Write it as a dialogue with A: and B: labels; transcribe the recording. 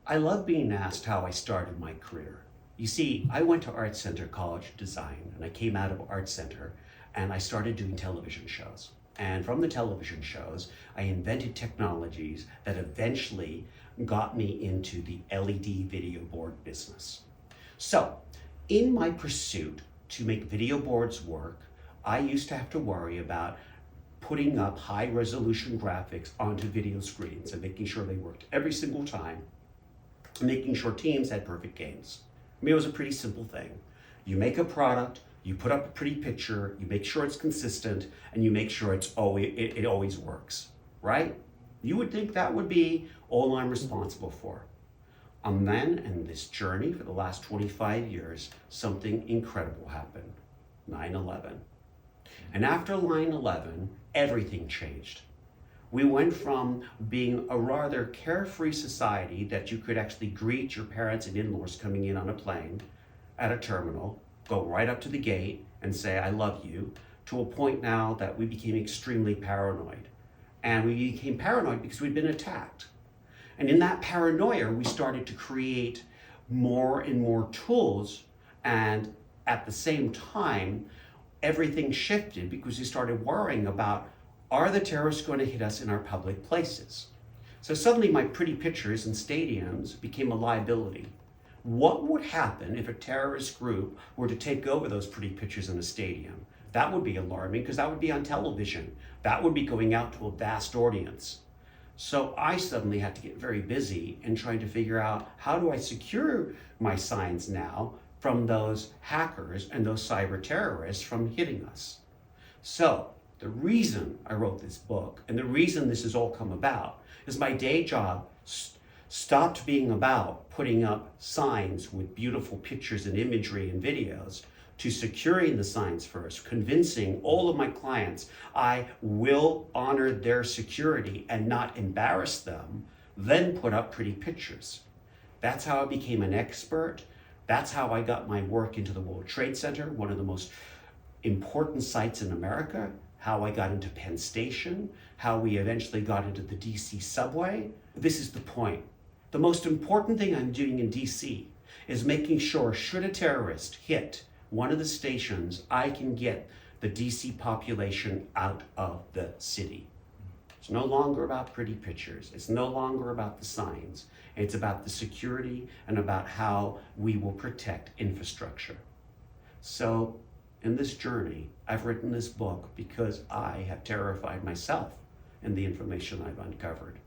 A: I love being asked how I started my career. You see, I went to Art Center College of Design, and I came out of Art Center and I started doing television shows. And from the television shows, I invented technologies that eventually got me into the LED video board business. So, in my pursuit to make video boards work, I used to have to worry about putting up high resolution graphics onto video screens and making sure they worked every single time, making sure teams had perfect games. I mean, it was a pretty simple thing. You make a product, you put up a pretty picture, you make sure it's consistent, and you make sure it always works, right? You would think that would be all I'm responsible for. And then, in this journey for the last 25 years, something incredible happened, 9/11. And after 9/11, everything changed. We went from being a rather carefree society that you could actually greet your parents and in-laws coming in on a plane at a terminal, go right up to the gate and say, I love you, to a point now that we became extremely paranoid. And we became paranoid because we'd been attacked. And in that paranoia, we started to create more and more tools. And at the same time, everything shifted because we started worrying about, are the terrorists going to hit us in our public places? So suddenly my pretty pictures in stadiums became a liability. What would happen if a terrorist group were to take over those pretty pictures in a stadium? That would be alarming because that would be on television. That would be going out to a vast audience. So I suddenly had to get very busy in trying to figure out, how do I secure my signs now from those hackers and those cyber terrorists from hitting us? So the reason I wrote this book and the reason this has all come about is my day job stopped being about putting up signs with beautiful pictures and imagery and videos to securing the signs first, convincing all of my clients I will honor their security and not embarrass them, then put up pretty pictures. That's how I became an expert. That's how I got my work into the World Trade Center, one of the most important sites in America, how I got into Penn Station, how we eventually got into the DC subway. This is the point. The most important thing I'm doing in DC is making sure, should a terrorist hit one of the stations, I can get the DC population out of the city. It's no longer about pretty pictures. It's no longer about the signs. It's about the security and about how we will protect infrastructure. So in this journey, I've written this book because I have terrified myself in the information I've uncovered.